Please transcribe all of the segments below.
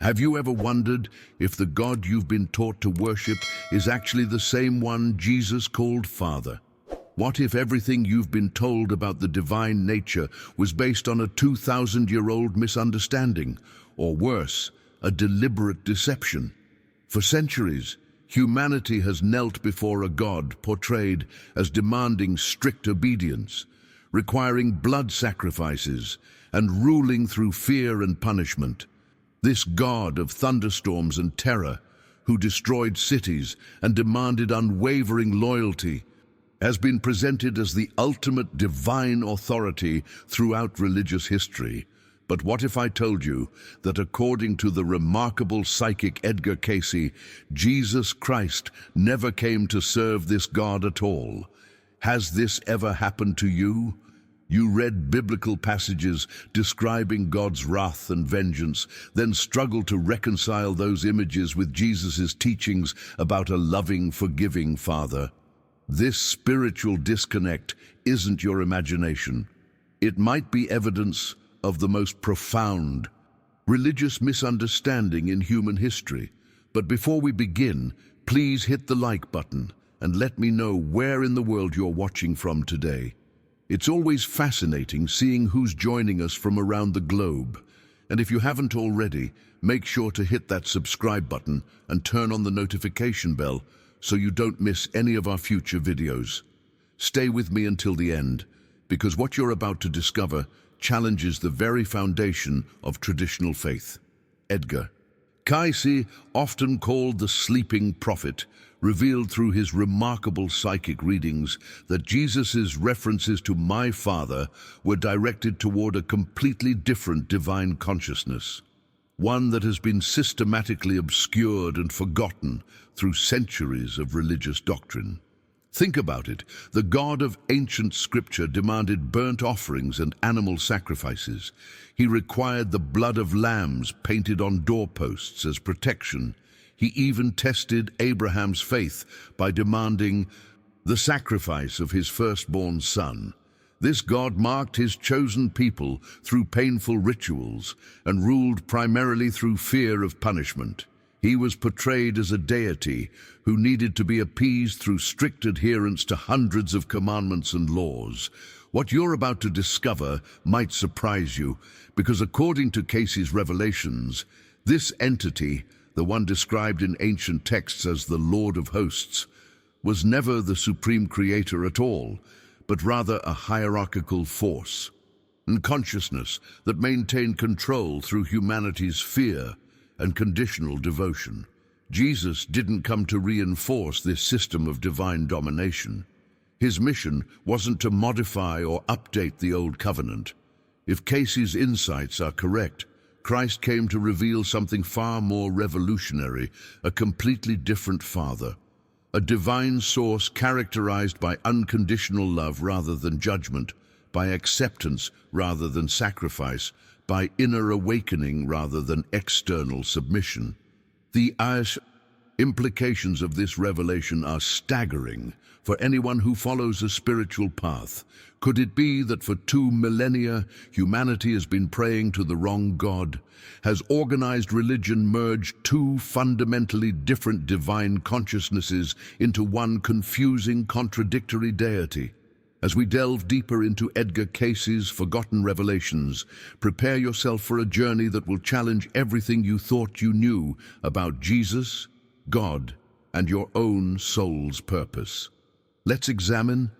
Have you ever wondered if the God you've been taught to worship is actually the same one Jesus called Father? What if everything you've been told about the divine nature was based on a 2,000-year-old misunderstanding, or worse, a deliberate deception? For centuries, humanity has knelt before a God portrayed as demanding strict obedience, requiring blood sacrifices, and ruling through fear and punishment. This God of thunderstorms and terror, who destroyed cities and demanded unwavering loyalty, has been presented as the ultimate divine authority throughout religious history. But what if I told you that according to the remarkable psychic Edgar Cayce, Jesus Christ never came to serve this God at all? Has this ever happened to you? You read biblical passages describing God's wrath and vengeance, then struggled to reconcile those images with Jesus' teachings about a loving, forgiving Father. This spiritual disconnect isn't your imagination. It might be evidence of the most profound religious misunderstanding in human history. But before we begin, please hit the like button and let me know where in the world you're watching from today. It's always fascinating seeing who's joining us from around the globe. And if you haven't already, make sure to hit that subscribe button and turn on the notification bell so you don't miss any of our future videos. Stay with me until the end, because what you're about to discover challenges the very foundation of traditional faith. Edgar Cayce, often called the sleeping prophet, revealed through his remarkable psychic readings that Jesus' references to my Father were directed toward a completely different divine consciousness, one that has been systematically obscured and forgotten through centuries of religious doctrine. Think about it. The God of ancient scripture demanded burnt offerings and animal sacrifices. He required the blood of lambs painted on doorposts as protection. He even tested Abraham's faith by demanding the sacrifice of his firstborn son. This God marked his chosen people through painful rituals and ruled primarily through fear of punishment. He was portrayed as a deity who needed to be appeased through strict adherence to hundreds of commandments and laws. What you're about to discover might surprise you, because according to Cayce's revelations, this entity, the one described in ancient texts as the Lord of Hosts, was never the supreme creator at all, but rather a hierarchical force and consciousness that maintained control through humanity's fear and conditional devotion. Jesus didn't come to reinforce this system of divine domination. His mission wasn't to modify or update the Old Covenant. If Cayce's insights are correct, Christ came to reveal something far more revolutionary, a completely different Father, a divine source characterized by unconditional love rather than judgment, by acceptance rather than sacrifice, by inner awakening rather than external submission. The implications of this revelation are staggering for anyone who follows a spiritual path. Could it be that for 2 millennia, humanity has been praying to the wrong God? Has organized religion merged 2 fundamentally different divine consciousnesses into one confusing, contradictory deity? As we delve deeper into Edgar Cayce's forgotten revelations, prepare yourself for a journey that will challenge everything you thought you knew about Jesus, God, and your own soul's purpose. Let's examine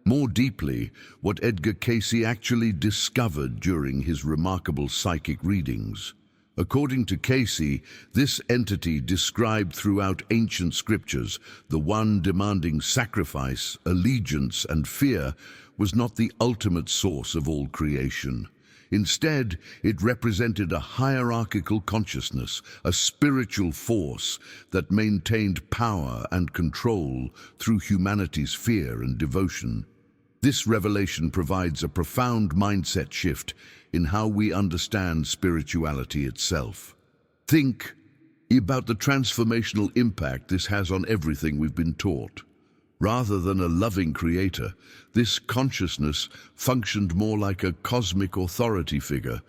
more deeply what Edgar Cayce actually discovered during his remarkable psychic readings. According to Cayce, this entity described throughout ancient scriptures, the one demanding sacrifice, allegiance, and fear, was not the ultimate source of all creation. Instead, it represented a hierarchical consciousness, a spiritual force that maintained power and control through humanity's fear and devotion. This revelation provides a profound mindset shift in how we understand spirituality itself. Think about the transformational impact this has on everything we've been taught. Rather than a loving creator, this consciousness functioned more like a cosmic authority figure,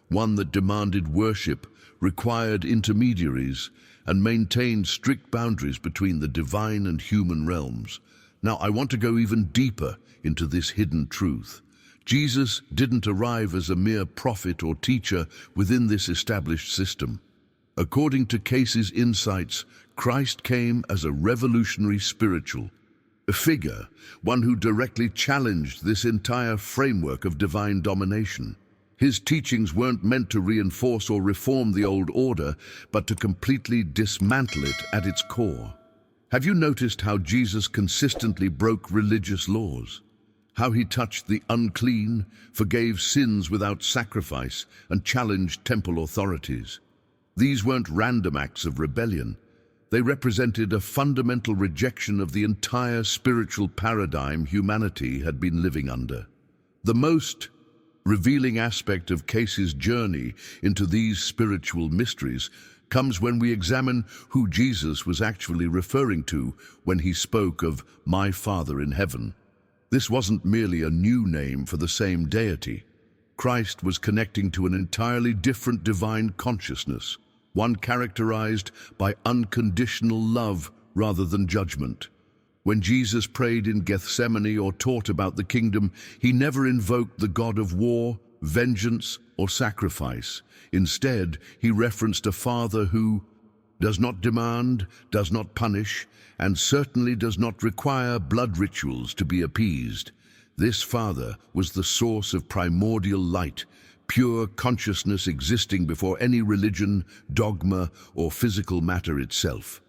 one that demanded worship required intermediaries, and maintained strict boundaries between the divine and human realms. Now, I want to go even deeper into this hidden truth. Jesus didn't arrive as a mere prophet or teacher within this established system. According to Cayce's insights, Christ came as a revolutionary spiritual figure, one who directly challenged this entire framework of divine domination. His teachings weren't meant to reinforce or reform the old order, but to completely dismantle it at its core. Have you noticed how Jesus consistently broke religious laws? How he touched the unclean, forgave sins without sacrifice, and challenged temple authorities? These weren't random acts of rebellion. They represented a fundamental rejection of the entire spiritual paradigm humanity had been living under. The most revealing aspect of Cayce's journey into these spiritual mysteries comes when we examine who Jesus was actually referring to when he spoke of "my Father in heaven." This wasn't merely a new name for the same deity. Christ was connecting to an entirely different divine consciousness, one characterized by unconditional love rather than judgment. When Jesus prayed in Gethsemane or taught about the kingdom, he never invoked the God of war, vengeance, or sacrifice. Instead, he referenced a Father who does not demand, does not punish, and certainly does not require blood rituals to be appeased. This Father was the source of primordial light, pure consciousness existing before any religion, dogma, or physical matter itself.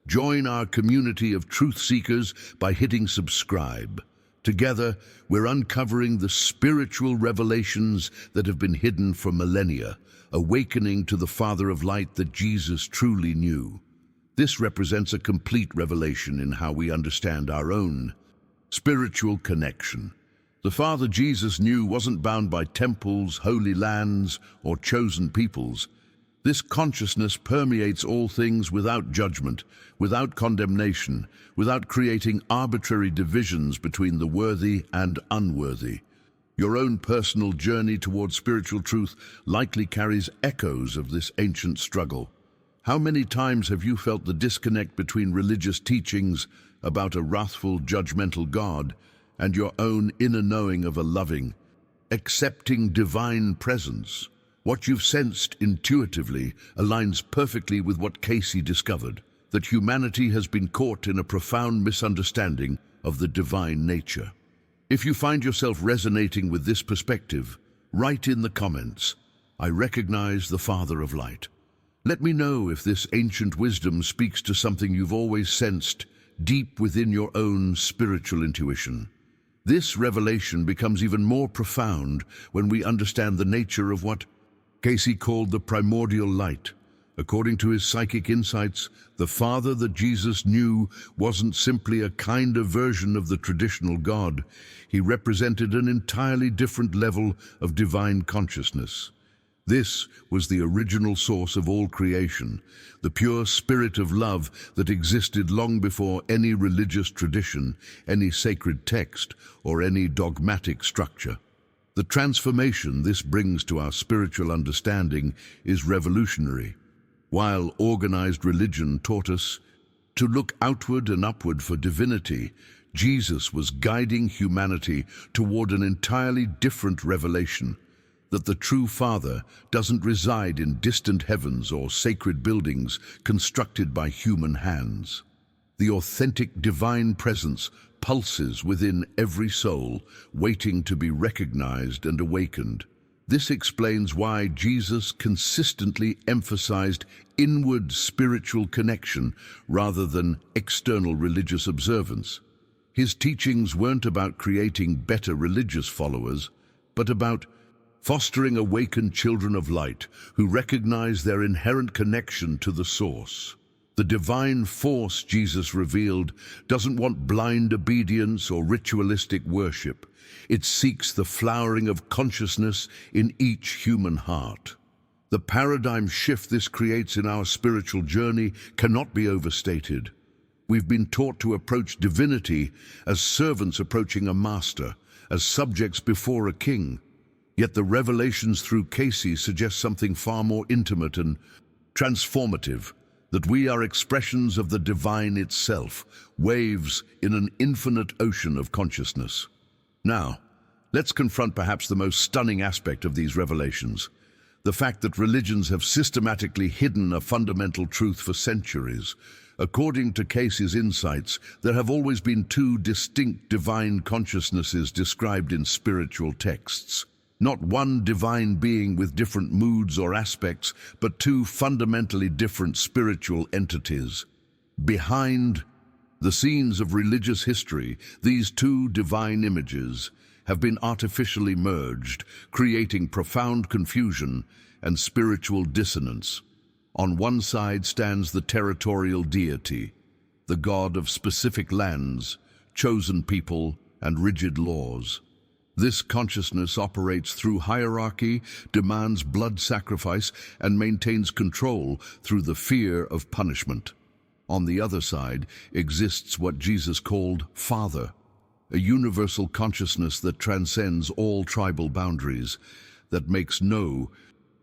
Join our community of truth seekers by hitting subscribe. Together, we're uncovering the spiritual revelations that have been hidden for millennia, awakening to the Father of light that Jesus truly knew. This represents a complete revelation in how we understand our own spiritual connection. The Father Jesus knew wasn't bound by temples, holy lands, or chosen peoples. This consciousness permeates all things without judgment, without condemnation, without creating arbitrary divisions between the worthy and unworthy. Your own personal journey towards spiritual truth likely carries echoes of this ancient struggle. How many times have you felt the disconnect between religious teachings about a wrathful, judgmental God and your own inner knowing of a loving, accepting divine presence? What you've sensed intuitively aligns perfectly with what Cayce discovered, that humanity has been caught in a profound misunderstanding of the divine nature. If you find yourself resonating with this perspective, write in the comments, "I recognize the Father of Light." Let me know if this ancient wisdom speaks to something you've always sensed deep within your own spiritual intuition. This revelation becomes even more profound when we understand the nature of what Cayce called the primordial light. According to his psychic insights, the Father that Jesus knew wasn't simply a kinder version of the traditional God. He represented an entirely different level of divine consciousness. This was the original source of all creation, the pure spirit of love that existed long before any religious tradition, any sacred text, or any dogmatic structure. The transformation this brings to our spiritual understanding is revolutionary. While organized religion taught us to look outward and upward for divinity, Jesus was guiding humanity toward an entirely different revelation, that the true Father doesn't reside in distant heavens or sacred buildings constructed by human hands. The authentic divine presence pulses within every soul, waiting to be recognized and awakened. This explains why Jesus consistently emphasized inward spiritual connection rather than external religious observance. His teachings weren't about creating better religious followers, but about fostering awakened children of light who recognize their inherent connection to the source. The divine force Jesus revealed doesn't want blind obedience or ritualistic worship. It seeks the flowering of consciousness in each human heart. The paradigm shift this creates in our spiritual journey cannot be overstated. We've been taught to approach divinity as servants approaching a master, as subjects before a king. Yet the revelations through Cayce suggest something far more intimate and transformative, that we are expressions of the divine itself, waves in an infinite ocean of consciousness. Now, let's confront perhaps the most stunning aspect of these revelations, the fact that religions have systematically hidden a fundamental truth for centuries. According to Cayce's insights, there have always been two distinct divine consciousnesses described in spiritual texts. Not one divine being with different moods or aspects, but two fundamentally different spiritual entities. Behind the scenes of religious history, these two divine images have been artificially merged, creating profound confusion and spiritual dissonance. On one side stands the territorial deity, the god of specific lands, chosen people, and rigid laws. This consciousness operates through hierarchy, demands blood sacrifice, and maintains control through the fear of punishment. On the other side exists what Jesus called Father, a universal consciousness that transcends all tribal boundaries, that makes no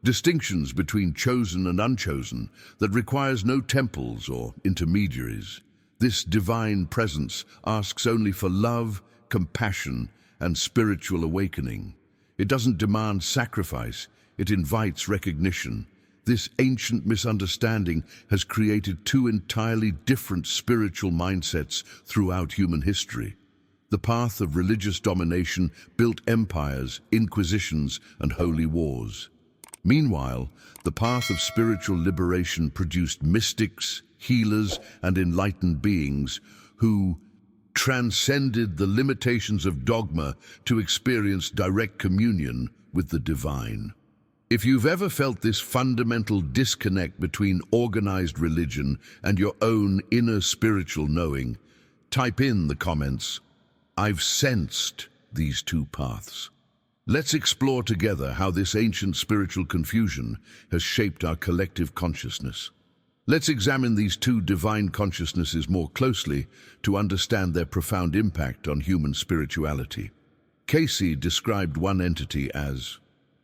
distinctions between chosen and unchosen, that requires no temples or intermediaries. This divine presence asks only for love, compassion, and spiritual awakening. It doesn't demand sacrifice, it invites recognition. This ancient misunderstanding has created two entirely different spiritual mindsets throughout human history. The path of religious domination built empires, inquisitions, and holy wars. Meanwhile, the path of spiritual liberation produced mystics, healers, and enlightened beings who transcended the limitations of dogma to experience direct communion with the divine. If you've ever felt this fundamental disconnect between organized religion and your own inner spiritual knowing, type in the comments, "I've sensed these two paths." Let's explore together how this ancient spiritual confusion has shaped our collective consciousness. Let's examine these two divine consciousnesses more closely to understand their profound impact on human spirituality. Cayce described one entity as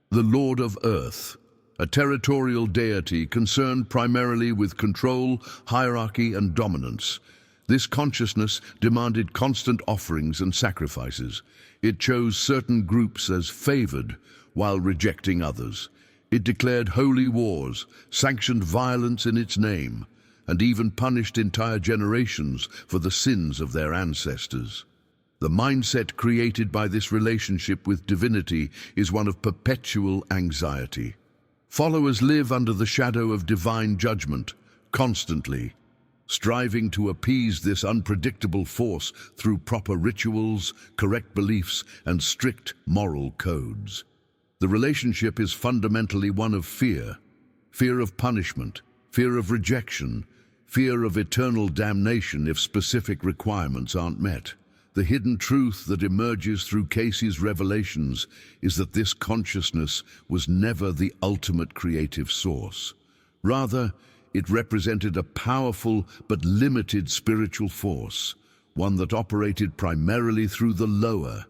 the Lord of Earth, a territorial deity concerned primarily with control, hierarchy, and dominance. This consciousness demanded constant offerings and sacrifices. It chose certain groups as favored while rejecting others. It declared holy wars, sanctioned violence in its name, and even punished entire generations for the sins of their ancestors. The mindset created by this relationship with divinity is one of perpetual anxiety. Followers live under the shadow of divine judgment, constantly, striving to appease this unpredictable force through proper rituals, correct beliefs, and strict moral codes. The relationship is fundamentally one of fear, fear of punishment, fear of rejection, fear of eternal damnation if specific requirements aren't met. The hidden truth that emerges through Cayce's revelations is that this consciousness was never the ultimate creative source. Rather, it represented a powerful but limited spiritual force, one that operated primarily through the lower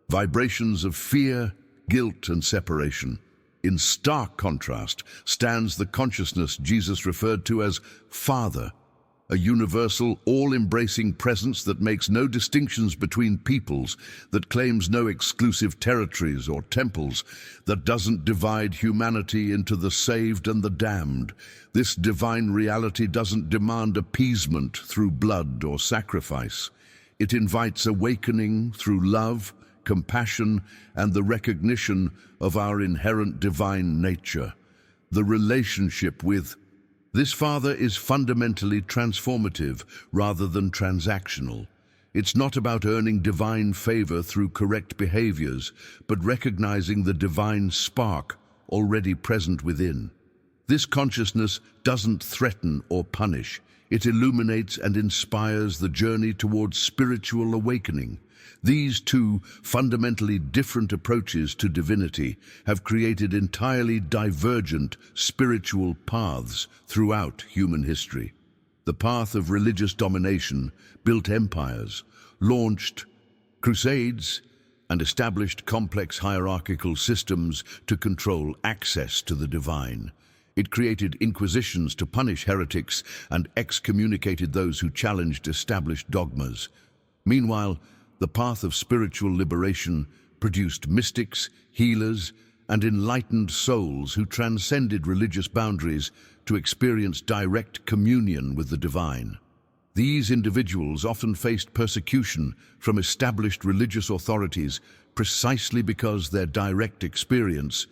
vibrations of fear, guilt, and separation. In stark contrast stands the consciousness Jesus referred to as Father, a universal, all-embracing presence that makes no distinctions between peoples, that claims no exclusive territories or temples, that doesn't divide humanity into the saved and the damned. This divine reality doesn't demand appeasement through blood or sacrifice. It invites awakening through love, compassion, and the recognition of our inherent divine nature. The relationship with this Father is fundamentally transformative rather than transactional. It's not about earning divine favor through correct behaviors, but recognizing the divine spark already present within. This consciousness doesn't threaten or punish. It illuminates and inspires the journey towards spiritual awakening. These two fundamentally different approaches to divinity have created entirely divergent spiritual paths throughout human history. The path of religious domination built empires, launched crusades, and established complex hierarchical systems to control access to the divine. It created inquisitions to punish heretics and excommunicated those who challenged established dogmas. Meanwhile, the path of spiritual liberation produced mystics, healers, and enlightened souls who transcended religious boundaries to experience direct communion with the divine. These individuals often faced persecution from established religious authorities precisely because their direct experience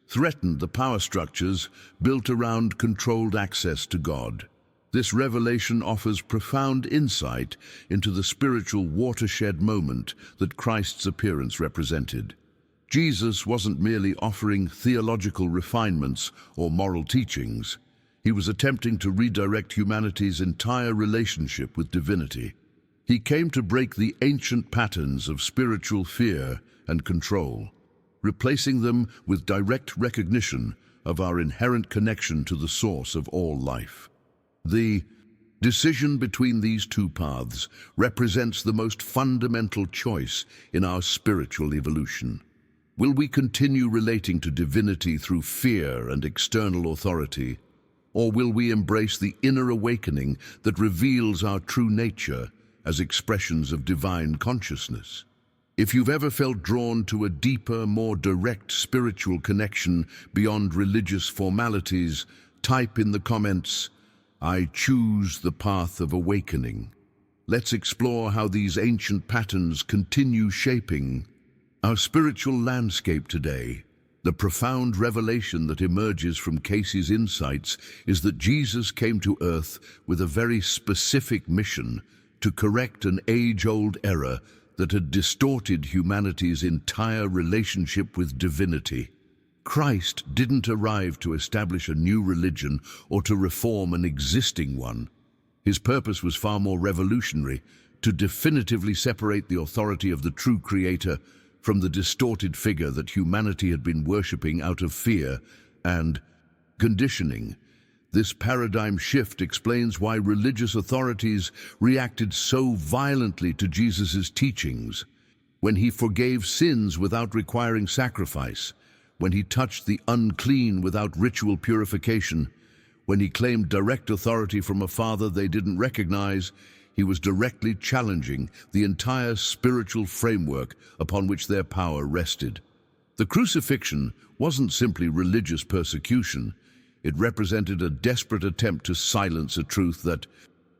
threatened the power structures built around controlled access to God. This revelation offers profound insight into the spiritual watershed moment that Christ's appearance represented. Jesus wasn't merely offering theological refinements or moral teachings. He was attempting to redirect humanity's entire relationship with divinity. He came to break the ancient patterns of spiritual fear and control, replacing them with direct recognition of our inherent connection to the source of all life. The decision between these two paths represents the most fundamental choice in our spiritual evolution. Will we continue relating to divinity through fear and external authority, or will we embrace the inner awakening that reveals our true nature as expressions of divine consciousness? If you've ever felt drawn to a deeper, more direct spiritual connection beyond religious formalities, type in the comments, "I choose the path of awakening." Let's explore how these ancient patterns continue shaping our spiritual landscape today. The profound revelation that emerges from Cayce's insights is that Jesus came to earth with a very specific mission to correct an age-old error that had distorted humanity's entire relationship with divinity. Christ didn't arrive to establish a new religion or to reform an existing one. His purpose was far more revolutionary, to definitively separate the authority of the true Creator from the distorted figure that humanity had been worshipping out of fear and conditioning. This paradigm shift explains why religious authorities reacted so violently to Jesus' teachings. When he forgave sins without requiring sacrifice, when he touched the unclean without ritual purification, when he claimed direct authority from a father they didn't recognize, he was directly challenging the entire spiritual framework upon which their power rested. The crucifixion wasn't simply religious persecution. It represented a desperate attempt to silence a truth that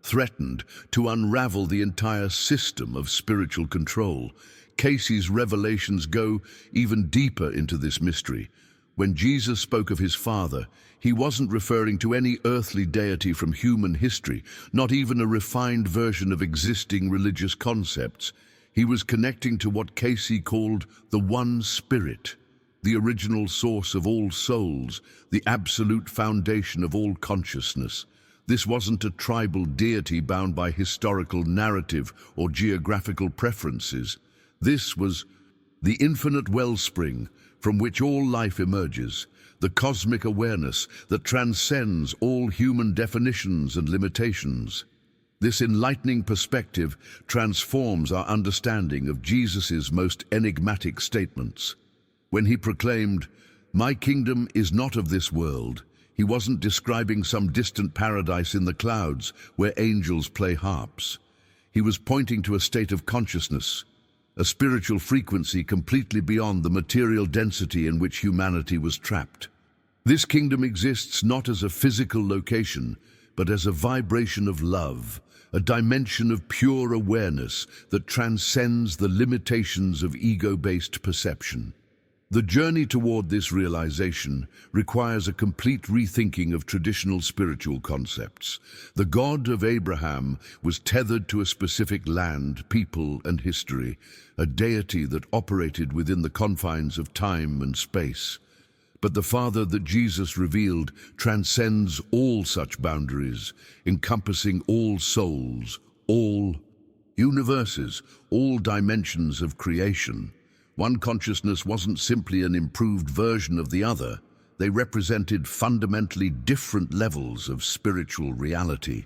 threatened to unravel the entire system of spiritual control. Cayce's revelations go even deeper into this mystery. When Jesus spoke of his Father, he wasn't referring to any earthly deity from human history, not even a refined version of existing religious concepts. He was connecting to what Cayce called the One Spirit, the original source of all souls, the absolute foundation of all consciousness. This wasn't a tribal deity bound by historical narrative or geographical preferences. This was the infinite wellspring from which all life emerges, the cosmic awareness that transcends all human definitions and limitations. This enlightening perspective transforms our understanding of Jesus' most enigmatic statements. When he proclaimed, "My kingdom is not of this world," he wasn't describing some distant paradise in the clouds where angels play harps. He was pointing to a state of consciousness, a spiritual frequency completely beyond the material density in which humanity was trapped. This kingdom exists not as a physical location, but as a vibration of love, a dimension of pure awareness that transcends the limitations of ego-based perception. The journey toward this realization requires a complete rethinking of traditional spiritual concepts. The God of Abraham was tethered to a specific land, people, and history, a deity that operated within the confines of time and space. But the Father that Jesus revealed transcends all such boundaries, encompassing all souls, all universes, all dimensions of creation. One consciousness wasn't simply an improved version of the other. They represented fundamentally different levels of spiritual reality.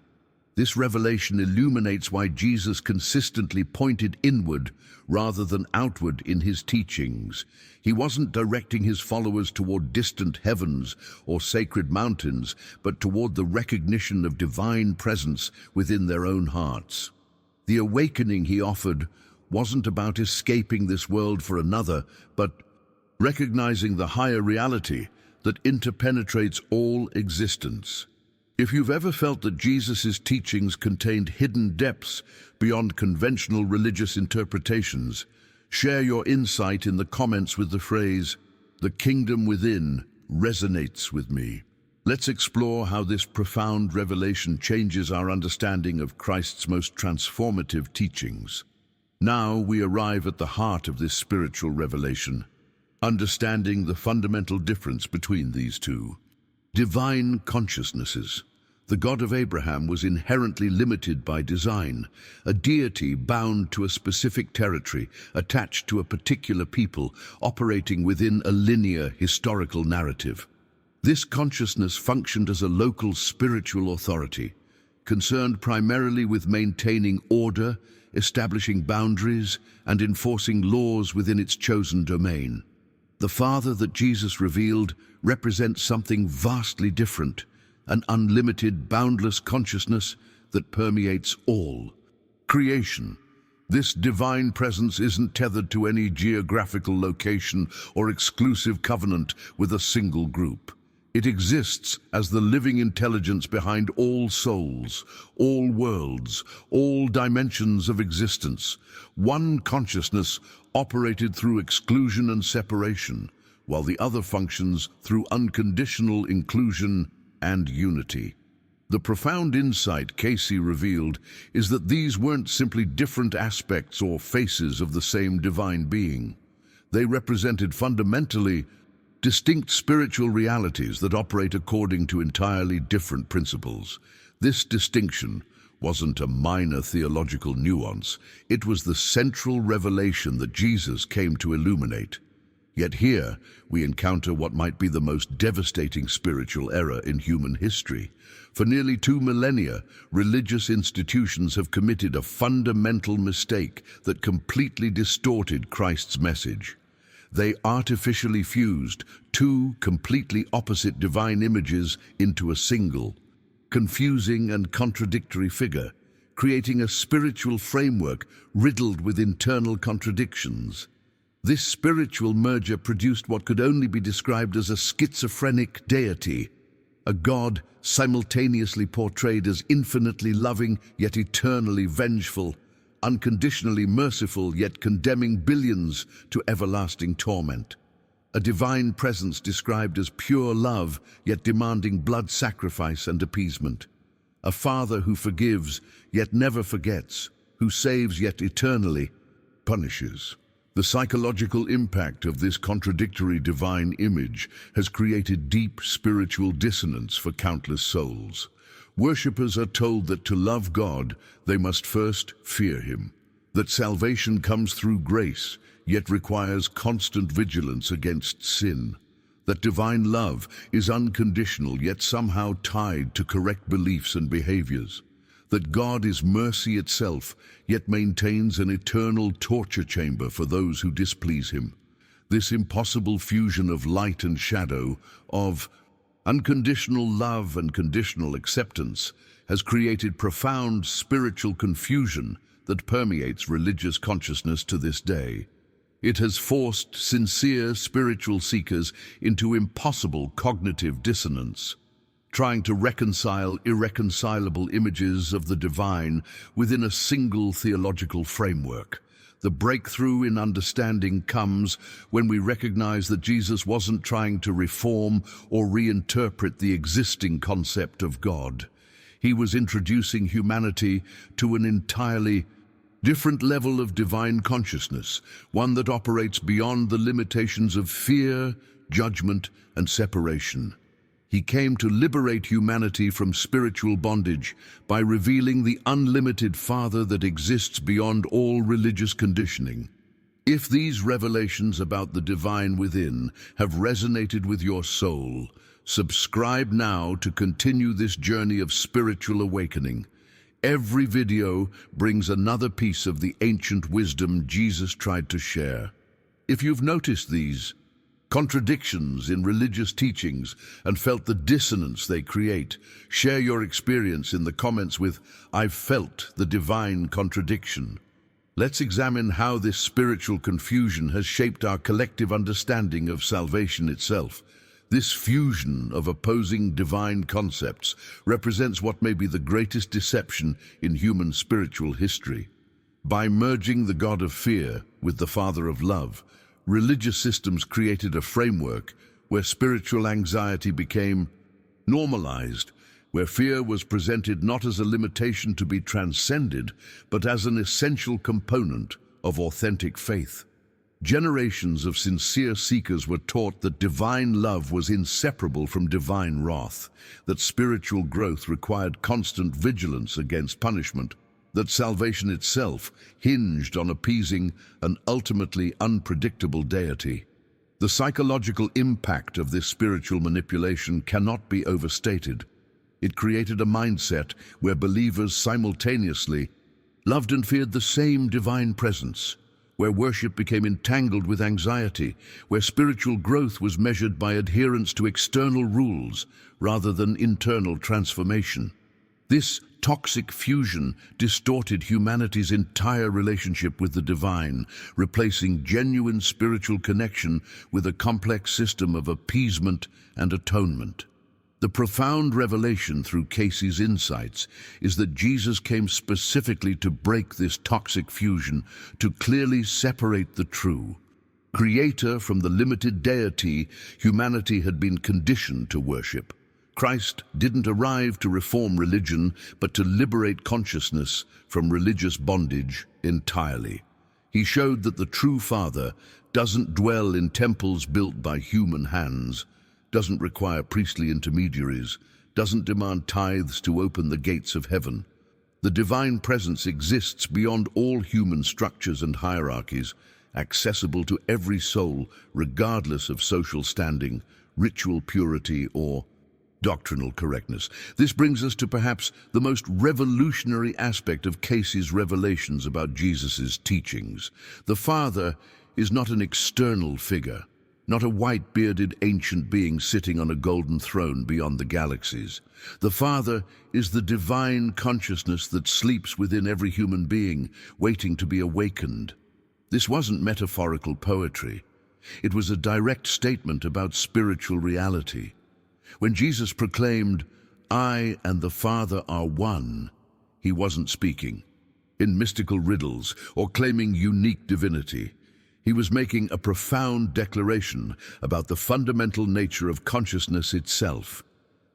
This revelation illuminates why Jesus consistently pointed inward rather than outward in his teachings. He wasn't directing his followers toward distant heavens or sacred mountains, but toward the recognition of divine presence within their own hearts. The awakening he offered wasn't about escaping this world for another, but recognizing the higher reality that interpenetrates all existence. If you've ever felt that Jesus' teachings contained hidden depths beyond conventional religious interpretations, share your insight in the comments with the phrase, "The kingdom within resonates with me." Let's explore how this profound revelation changes our understanding of Christ's most transformative teachings. Now we arrive at the heart of this spiritual revelation, understanding the fundamental difference between these two. Divine consciousnesses. The God of Abraham was inherently limited by design, a deity bound to a specific territory, attached to a particular people, operating within a linear historical narrative. This consciousness functioned as a local spiritual authority, concerned primarily with maintaining order, establishing boundaries, and enforcing laws within its chosen domain. The Father that Jesus revealed represents something vastly different, an unlimited, boundless consciousness that permeates all creation. This divine presence isn't tethered to any geographical location or exclusive covenant with a single group. It exists as the living intelligence behind all souls, all worlds, all dimensions of existence. One consciousness operated through exclusion and separation, while the other functions through unconditional inclusion and unity. The profound insight Cayce revealed is that these weren't simply different aspects or faces of the same divine being. They represented fundamentally distinct spiritual realities that operate according to entirely different principles. This distinction wasn't a minor theological nuance. It was the central revelation that Jesus came to illuminate. Yet here, we encounter what might be the most devastating spiritual error in human history. For nearly 2 millennia, religious institutions have committed a fundamental mistake that completely distorted Christ's message. They artificially fused two completely opposite divine images into a single, confusing and contradictory figure, creating a spiritual framework riddled with internal contradictions. This spiritual merger produced what could only be described as a schizophrenic deity, a God simultaneously portrayed as infinitely loving yet eternally vengeful, unconditionally merciful yet condemning billions to everlasting torment. A divine presence described as pure love yet demanding blood sacrifice and appeasement. A Father who forgives yet never forgets, who saves yet eternally punishes. The psychological impact of this contradictory divine image has created deep spiritual dissonance for countless souls. Worshippers are told that to love God, they must first fear Him, that salvation comes through grace, yet requires constant vigilance against sin, that divine love is unconditional yet somehow tied to correct beliefs and behaviors, that God is mercy itself, yet maintains an eternal torture chamber for those who displease Him. This impossible fusion of light and shadow, of unconditional love and conditional acceptance, has created profound spiritual confusion that permeates religious consciousness to this day. It has forced sincere spiritual seekers into impossible cognitive dissonance, trying to reconcile irreconcilable images of the divine within a single theological framework. The breakthrough in understanding comes when we recognize that Jesus wasn't trying to reform or reinterpret the existing concept of God. He was introducing humanity to an entirely different level of divine consciousness, one that operates beyond the limitations of fear, judgment, and separation. He came to liberate humanity from spiritual bondage by revealing the unlimited Father that exists beyond all religious conditioning. If these revelations about the divine within have resonated with your soul, subscribe now to continue this journey of spiritual awakening. every video brings another piece of the ancient wisdom Jesus tried to share. If you've noticed these contradictions in religious teachings and felt the dissonance they create, share your experience in the comments with "I've felt the divine contradiction." Let's examine how this spiritual confusion has shaped our collective understanding of salvation itself. This fusion of opposing divine concepts represents what may be the greatest deception in human spiritual history. By merging the God of fear with the Father of love, religious systems created a framework where spiritual anxiety became normalized, where fear was presented not as a limitation to be transcended, but as an essential component of authentic faith. Generations of sincere seekers were taught that divine love was inseparable from divine wrath, that spiritual growth required constant vigilance against punishment, that salvation itself hinged on appeasing an ultimately unpredictable deity. The psychological impact of this spiritual manipulation cannot be overstated. It created a mindset where believers simultaneously loved and feared the same divine presence, where worship became entangled with anxiety, where spiritual growth was measured by adherence to external rules rather than internal transformation. This toxic fusion distorted humanity's entire relationship with the divine, replacing genuine spiritual connection with a complex system of appeasement and atonement. The profound revelation through Cayce's insights is that Jesus came specifically to break this toxic fusion, to clearly separate the true Creator from the limited deity humanity had been conditioned to worship. Christ didn't arrive to reform religion, but to liberate consciousness from religious bondage entirely. He showed that the true Father doesn't dwell in temples built by human hands, doesn't require priestly intermediaries, doesn't demand tithes to open the gates of heaven. The divine presence exists beyond all human structures and hierarchies, accessible to every soul, regardless of social standing, ritual purity, or doctrinal correctness. This brings us to perhaps the most revolutionary aspect of Cayce's revelations about Jesus' teachings. The Father is not an external figure, not a white-bearded ancient being sitting on a golden throne beyond the galaxies. The Father is the divine consciousness that sleeps within every human being, waiting to be awakened. This wasn't metaphorical poetry. It was a direct statement about spiritual reality. When Jesus proclaimed, "I and the Father are one," he wasn't speaking in mystical riddles or claiming unique divinity. He was making a profound declaration about the fundamental nature of consciousness itself.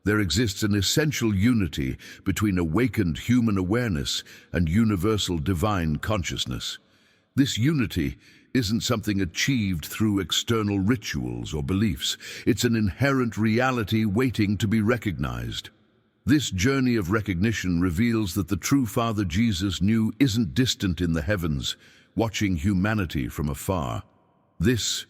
There exists an essential unity between awakened human awareness and universal divine consciousness. This unity isn't something achieved through external rituals or beliefs. It's an inherent reality waiting to be recognized. This journey of recognition reveals that the true Father Jesus knew isn't distant in the heavens, watching humanity from afar. This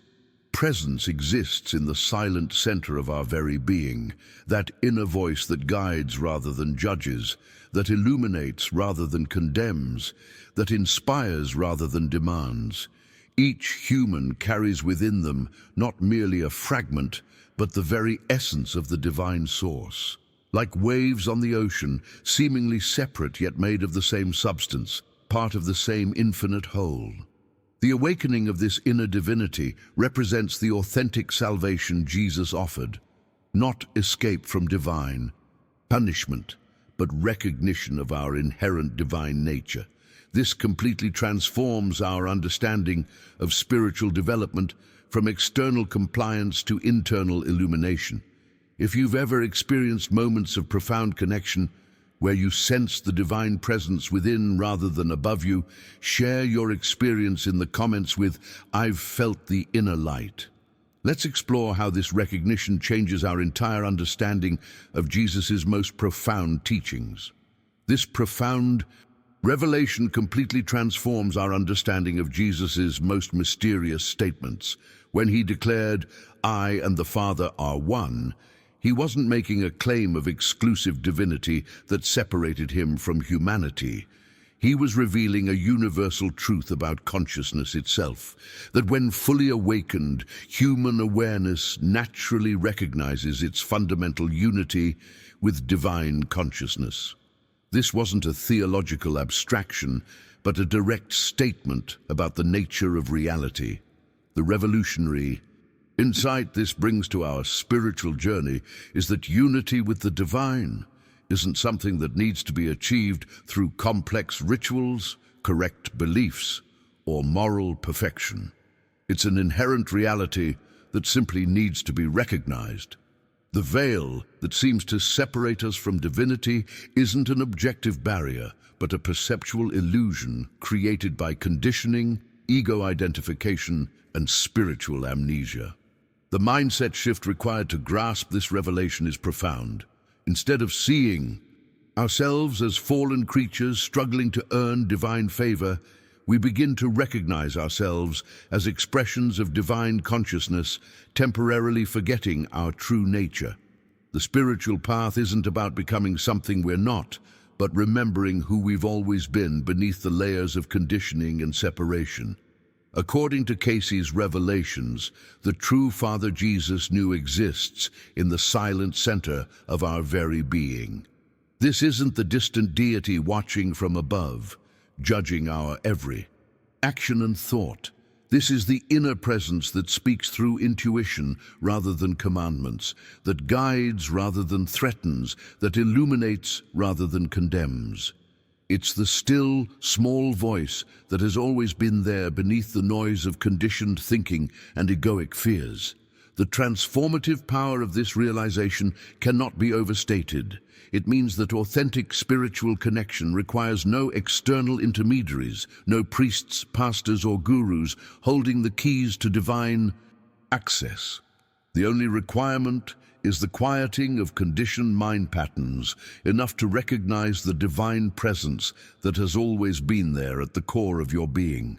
presence exists in the silent center of our very being, that inner voice that guides rather than judges, that illuminates rather than condemns, that inspires rather than demands. Each human carries within them not merely a fragment, but the very essence of the divine source. Like waves on the ocean, seemingly separate yet made of the same substance, part of the same infinite whole. The awakening of this inner divinity represents the authentic salvation Jesus offered, not escape from divine punishment, but recognition of our inherent divine nature. This completely transforms our understanding of spiritual development from external compliance to internal illumination. If you've ever experienced moments of profound connection where you sense the divine presence within rather than above you, share your experience in the comments with "I've felt the inner light." Let's explore how this recognition changes our entire understanding of Jesus' most profound teachings. This profound revelation completely transforms our understanding of Jesus' most mysterious statements. When he declared, "I and the Father are one," He wasn't making a claim of exclusive divinity that separated him from humanity. He was revealing a universal truth about consciousness itself, that when fully awakened, human awareness naturally recognizes its fundamental unity with divine consciousness. This wasn't a theological abstraction, but a direct statement about the nature of reality. The revolutionary insight this brings to our spiritual journey is that unity with the divine isn't something that needs to be achieved through complex rituals, correct beliefs, or moral perfection. It's an inherent reality that simply needs to be recognized. The veil that seems to separate us from divinity isn't an objective barrier, but a perceptual illusion created by conditioning, ego identification, and spiritual amnesia. The mindset shift required to grasp this revelation is profound. Instead of seeing ourselves as fallen creatures struggling to earn divine favor, we begin to recognize ourselves as expressions of divine consciousness, temporarily forgetting our true nature. The spiritual path isn't about becoming something we're not, but remembering who we've always been beneath the layers of conditioning and separation. According to Cayce's revelations, the true Father Jesus knew exists in the silent center of our very being. This isn't the distant deity watching from above, judging our every action and thought. This is the inner presence that speaks through intuition rather than commandments, that guides rather than threatens, that illuminates rather than condemns. It's the still, small voice that has always been there beneath the noise of conditioned thinking and egoic fears. The transformative power of this realization cannot be overstated. It means that authentic spiritual connection requires no external intermediaries, no priests, pastors, or gurus holding the keys to divine access. The only requirement is the quieting of conditioned mind patterns, enough to recognize the divine presence that has always been there at the core of your being.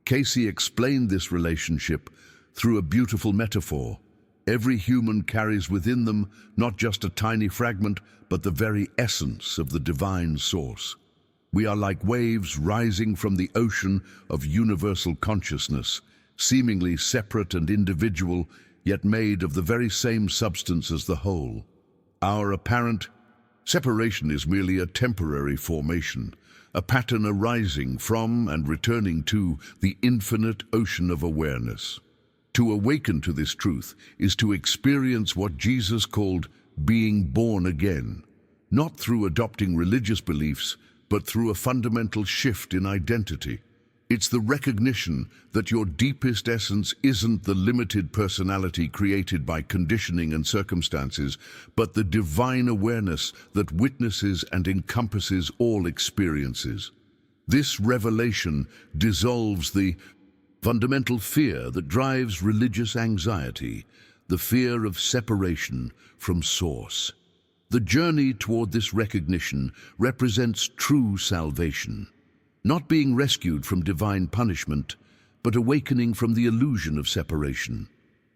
Cayce explained this relationship through a beautiful metaphor. Every human carries within them not just a tiny fragment, but the very essence of the divine source. We are like waves rising from the ocean of universal consciousness, seemingly separate and individual, yet made of the very same substance as the whole. Our apparent separation is merely a temporary formation, a pattern arising from and returning to the infinite ocean of awareness. To awaken to this truth is to experience what Jesus called being born again, not through adopting religious beliefs, but through a fundamental shift in identity. It's the recognition that your deepest essence isn't the limited personality created by conditioning and circumstances, but the divine awareness that witnesses and encompasses all experiences. This revelation dissolves the fundamental fear that drives religious anxiety, the fear of separation from Source. The journey toward this recognition represents true salvation. Not being rescued from divine punishment, but awakening from the illusion of separation.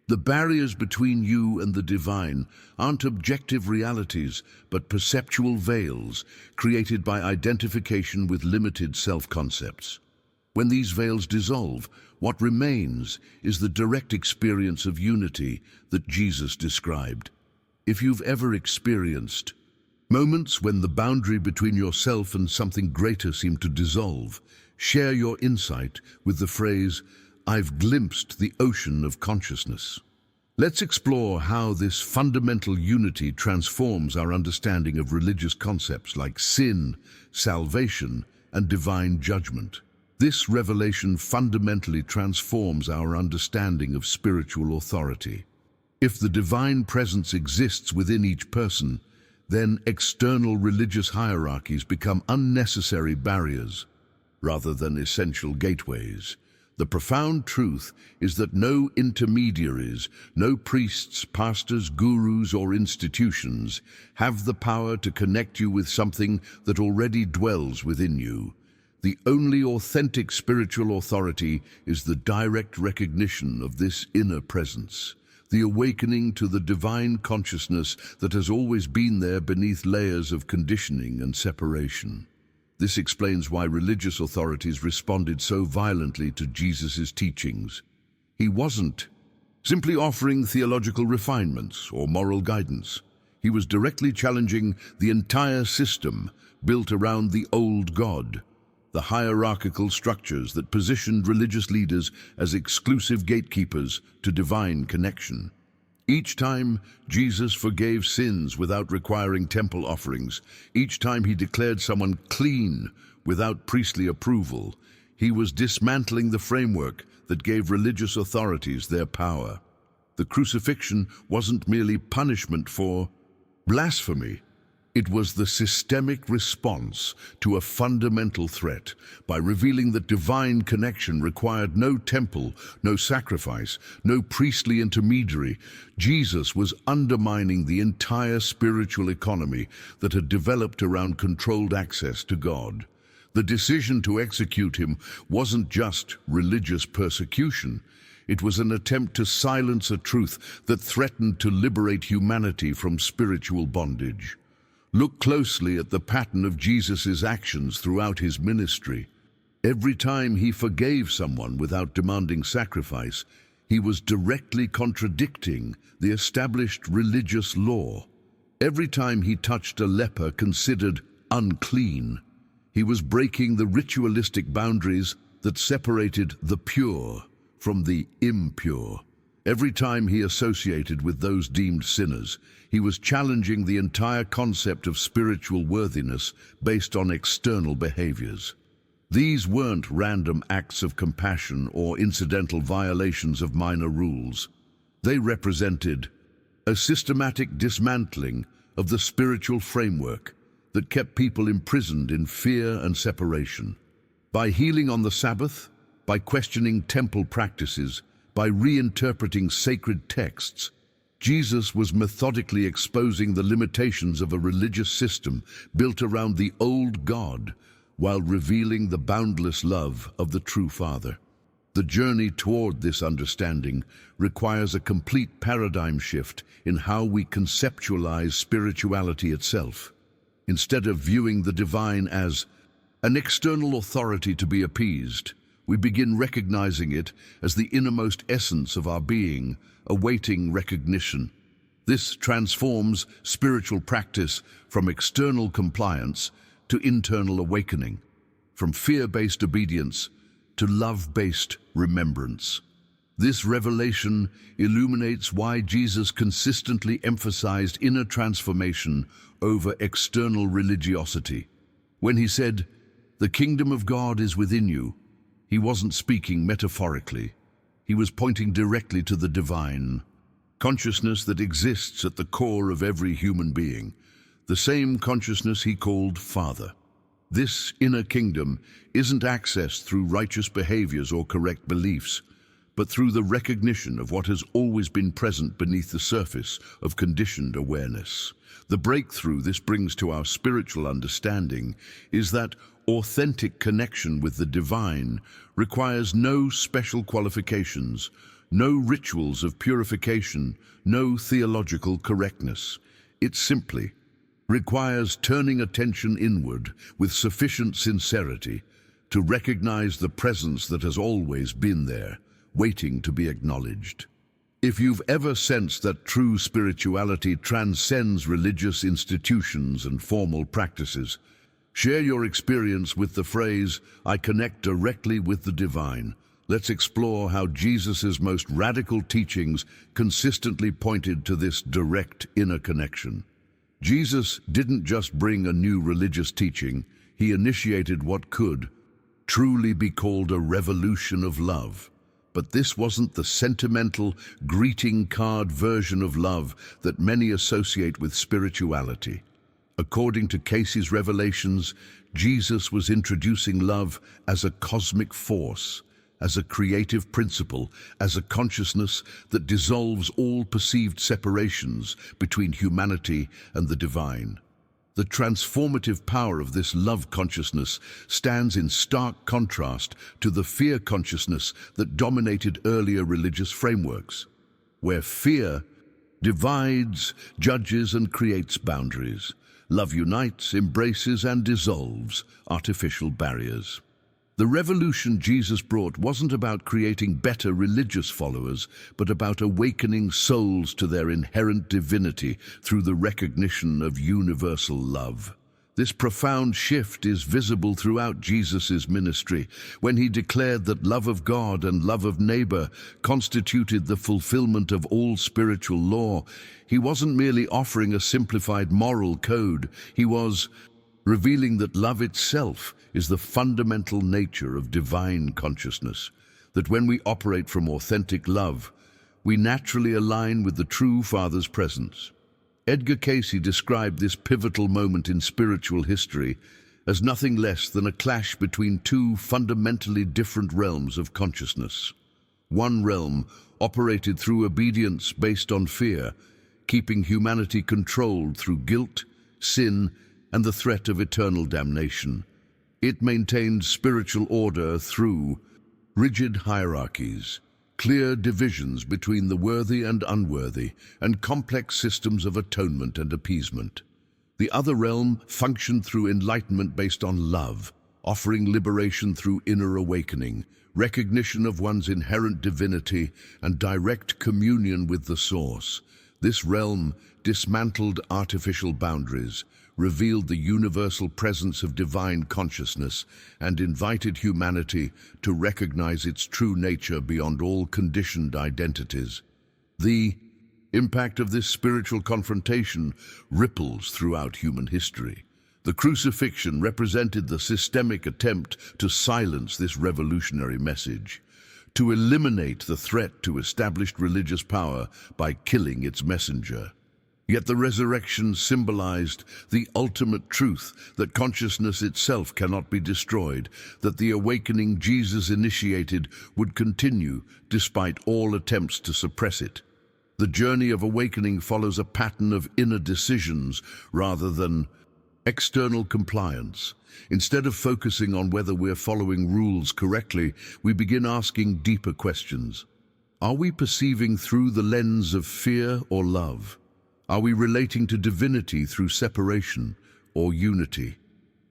The barriers between you and the divine aren't objective realities, but perceptual veils created by identification with limited self-concepts. When these veils dissolve, what remains is the direct experience of unity that Jesus described. If you've ever experienced moments when the boundary between yourself and something greater seemed to dissolve, share your insight with the phrase, "I've glimpsed the ocean of consciousness." Let's explore how this fundamental unity transforms our understanding of religious concepts like sin, salvation, and divine judgment. This revelation fundamentally transforms our understanding of spiritual authority. If the divine presence exists within each person, then external religious hierarchies become unnecessary barriers rather than essential gateways. The profound truth is that no intermediaries, no priests, pastors, gurus, or institutions have the power to connect you with something that already dwells within you. The only authentic spiritual authority is the direct recognition of this inner presence, the awakening to the divine consciousness that has always been there beneath layers of conditioning and separation. This explains why religious authorities responded so violently to Jesus' teachings. He wasn't simply offering theological refinements or moral guidance. He was directly challenging the entire system built around the old God, the hierarchical structures that positioned religious leaders as exclusive gatekeepers to divine connection. Each time Jesus forgave sins without requiring temple offerings, each time he declared someone clean without priestly approval, he was dismantling the framework that gave religious authorities their power. The crucifixion wasn't merely punishment for blasphemy. It was the systemic response to a fundamental threat by revealing that divine connection required no temple, no sacrifice, no priestly intermediary. Jesus was undermining the entire spiritual economy that had developed around controlled access to God. The decision to execute him wasn't just religious persecution. It was an attempt to silence a truth that threatened to liberate humanity from spiritual bondage. Look closely at the pattern of Jesus' actions throughout his ministry. Every time he forgave someone without demanding sacrifice, he was directly contradicting the established religious law. Every time he touched a leper considered unclean, he was breaking the ritualistic boundaries that separated the pure from the impure. Every time he associated with those deemed sinners, he was challenging the entire concept of spiritual worthiness based on external behaviors. These weren't random acts of compassion or incidental violations of minor rules. They represented a systematic dismantling of the spiritual framework that kept people imprisoned in fear and separation. By healing on the Sabbath, by questioning temple practices, by reinterpreting sacred texts, Jesus was methodically exposing the limitations of a religious system built around the old God while revealing the boundless love of the true Father. The journey toward this understanding requires a complete paradigm shift in how we conceptualize spirituality itself. Instead of viewing the divine as an external authority to be appeased, we begin recognizing it as the innermost essence of our being, awaiting recognition. This transforms spiritual practice from external compliance to internal awakening, from fear-based obedience to love-based remembrance. This revelation illuminates why Jesus consistently emphasized inner transformation over external religiosity. When he said, "The kingdom of God is within you," he wasn't speaking metaphorically. He was pointing directly to the divine consciousness that exists at the core of every human being, the same consciousness he called Father. This inner kingdom isn't accessed through righteous behaviors or correct beliefs, but through the recognition of what has always been present beneath the surface of conditioned awareness. The breakthrough this brings to our spiritual understanding is that authentic connection with the divine requires no special qualifications, no rituals of purification, no theological correctness. It simply requires turning attention inward with sufficient sincerity to recognize the presence that has always been there, waiting to be acknowledged. If you've ever sensed that true spirituality transcends religious institutions and formal practices, share your experience with the phrase, "I connect directly with the divine." Let's explore how Jesus' most radical teachings consistently pointed to this direct inner connection. Jesus didn't just bring a new religious teaching, he initiated what could truly be called a revolution of love. But this wasn't the sentimental, greeting card version of love that many associate with spirituality. According to Cayce's revelations, Jesus was introducing love as a cosmic force, as a creative principle, as a consciousness that dissolves all perceived separations between humanity and the divine. The transformative power of this love consciousness stands in stark contrast to the fear consciousness that dominated earlier religious frameworks. where fear divides, judges, and creates boundaries. Love unites, embraces, and dissolves artificial barriers. The revolution Jesus brought wasn't about creating better religious followers, but about awakening souls to their inherent divinity through the recognition of universal love. This profound shift is visible throughout Jesus' ministry, when he declared that love of God and love of neighbor constituted the fulfillment of all spiritual law. He wasn't merely offering a simplified moral code, he was revealing that love itself is the fundamental nature of divine consciousness, that when we operate from authentic love, we naturally align with the true Father's presence. Edgar Cayce described this pivotal moment in spiritual history as nothing less than a clash between two fundamentally different realms of consciousness. One realm operated through obedience based on fear, keeping humanity controlled through guilt, sin, and the threat of eternal damnation. It maintained spiritual order through rigid hierarchies, clear divisions between the worthy and unworthy, and complex systems of atonement and appeasement. The other realm functioned through enlightenment based on love, offering liberation through inner awakening, recognition of one's inherent divinity, and direct communion with the Source. This realm dismantled artificial boundaries, revealed the universal presence of divine consciousness, and invited humanity to recognize its true nature beyond all conditioned identities. The impact of this spiritual confrontation ripples throughout human history. The crucifixion represented the systemic attempt to silence this revolutionary message, to eliminate the threat to established religious power by killing its messenger. Yet the resurrection symbolized the ultimate truth that consciousness itself cannot be destroyed, that the awakening Jesus initiated would continue despite all attempts to suppress it. The journey of awakening follows a pattern of inner decisions rather than external compliance. Instead of focusing on whether we're following rules correctly, we begin asking deeper questions. Are we perceiving through the lens of fear or love? Are we relating to divinity through separation or unity?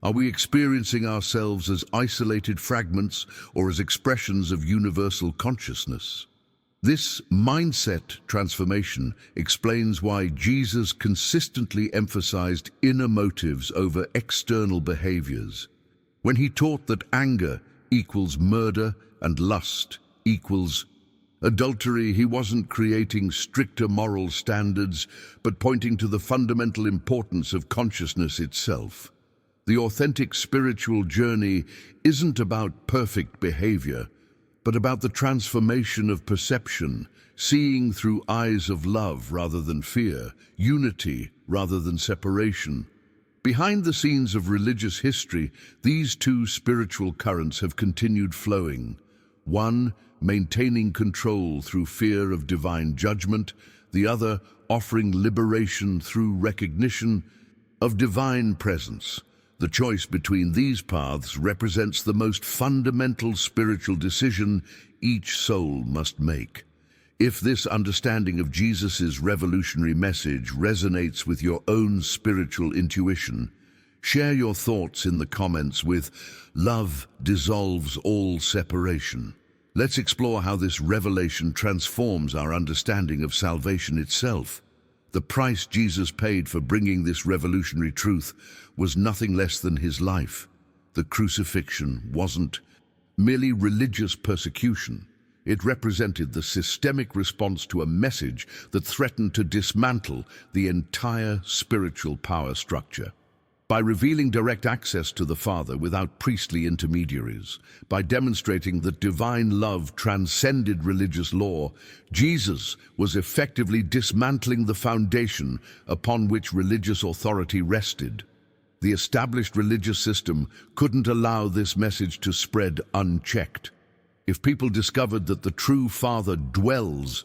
Are we experiencing ourselves as isolated fragments or as expressions of universal consciousness? This mindset transformation explains why Jesus consistently emphasized inner motives over external behaviors. When he taught that anger equals murder and lust equals adultery, he wasn't creating stricter moral standards, but pointing to the fundamental importance of consciousness itself. The authentic spiritual journey isn't about perfect behavior, but about the transformation of perception, seeing through eyes of love rather than fear, unity rather than separation. Behind the scenes of religious history, these two spiritual currents have continued flowing. One, maintaining control through fear of divine judgment, the other offering liberation through recognition of divine presence. The choice between these paths represents the most fundamental spiritual decision each soul must make. If this understanding of Jesus' revolutionary message resonates with your own spiritual intuition, share your thoughts in the comments with "Love dissolves all separation." Let's explore how this revelation transforms our understanding of salvation itself. The price Jesus paid for bringing this revolutionary truth was nothing less than his life. The crucifixion wasn't merely religious persecution. It represented the systemic response to a message that threatened to dismantle the entire spiritual power structure. By revealing direct access to the Father without priestly intermediaries, by demonstrating that divine love transcended religious law, Jesus was effectively dismantling the foundation upon which religious authority rested. The established religious system couldn't allow this message to spread unchecked. If people discovered that the true Father dwells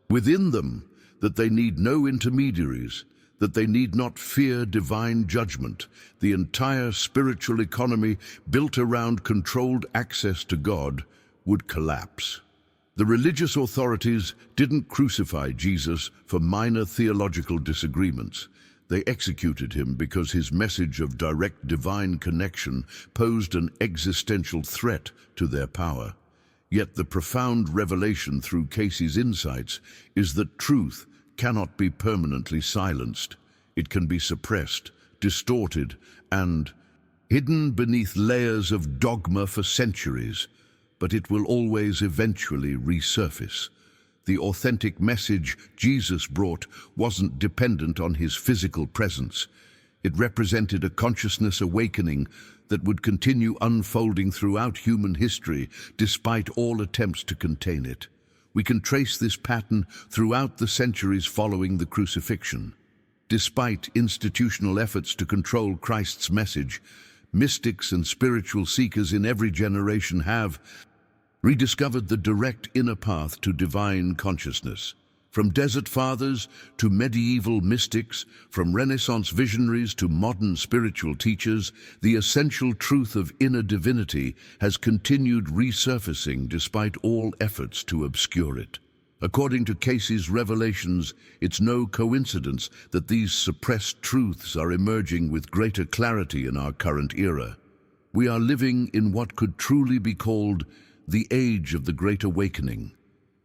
within them, that they need no intermediaries, that they need not fear divine judgment, the entire spiritual economy built around controlled access to God would collapse. The religious authorities didn't crucify Jesus for minor theological disagreements. They executed him because his message of direct divine connection posed an existential threat to their power. Yet the profound revelation through Cayce's insights is that truth cannot be permanently silenced. It can be suppressed, distorted, and hidden beneath layers of dogma for centuries, but it will always eventually resurface. The authentic message Jesus brought wasn't dependent on his physical presence. It represented a consciousness awakening that would continue unfolding throughout human history despite all attempts to contain it. We can trace this pattern throughout the centuries following the crucifixion. Despite institutional efforts to control Christ's message, mystics and spiritual seekers in every generation have rediscovered the direct inner path to divine consciousness. From desert fathers to medieval mystics, from Renaissance visionaries to modern spiritual teachers, the essential truth of inner divinity has continued resurfacing despite all efforts to obscure it. According to Cayce's revelations, it's no coincidence that these suppressed truths are emerging with greater clarity in our current era. We are living in what could truly be called the age of the Great Awakening,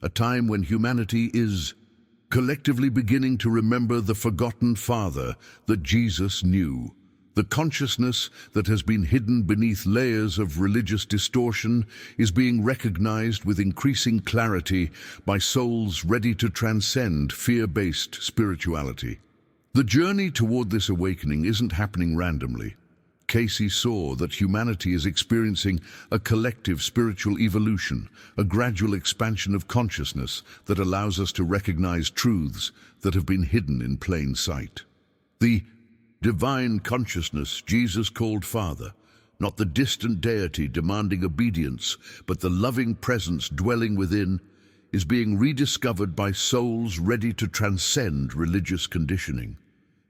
a time when humanity is collectively beginning to remember the forgotten Father that Jesus knew. The consciousness that has been hidden beneath layers of religious distortion is being recognized with increasing clarity by souls ready to transcend fear-based spirituality. The journey toward this awakening isn't happening randomly. Cayce saw that humanity is experiencing a collective spiritual evolution, a gradual expansion of consciousness that allows us to recognize truths that have been hidden in plain sight. The divine consciousness Jesus called Father, not the distant deity demanding obedience, but the loving presence dwelling within, is being rediscovered by souls ready to transcend religious conditioning.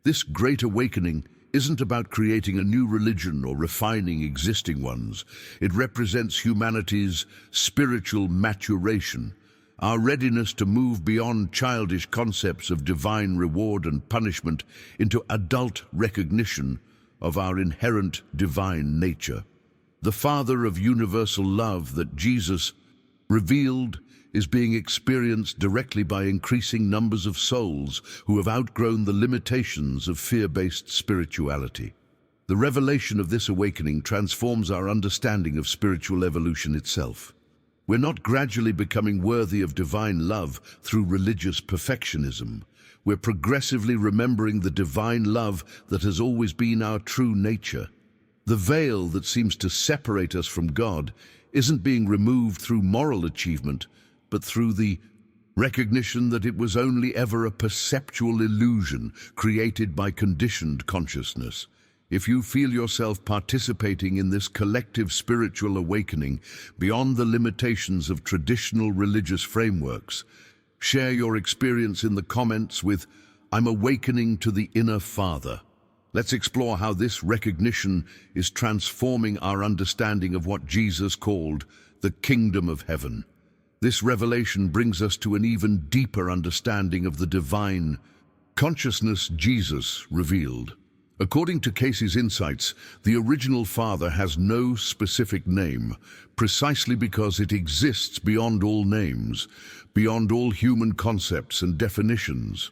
This great awakening isn't about creating a new religion or refining existing ones. It represents humanity's spiritual maturation, our readiness to move beyond childish concepts of divine reward and punishment into adult recognition of our inherent divine nature. The Father of universal love that Jesus revealed is being experienced directly by increasing numbers of souls who have outgrown the limitations of fear-based spirituality. The revelation of this awakening transforms our understanding of spiritual evolution itself. We're not gradually becoming worthy of divine love through religious perfectionism. We're progressively remembering the divine love that has always been our true nature. The veil that seems to separate us from God isn't being removed through moral achievement, but through the recognition that it was only ever a perceptual illusion created by conditioned consciousness. If you feel yourself participating in this collective spiritual awakening beyond the limitations of traditional religious frameworks, share your experience in the comments with "I'm awakening to the inner Father." Let's explore how this recognition is transforming our understanding of what Jesus called the kingdom of heaven. This revelation brings us to an even deeper understanding of the divine consciousness Jesus revealed. According to Cayce's insights, the original Father has no specific name, precisely because it exists beyond all names, beyond all human concepts and definitions.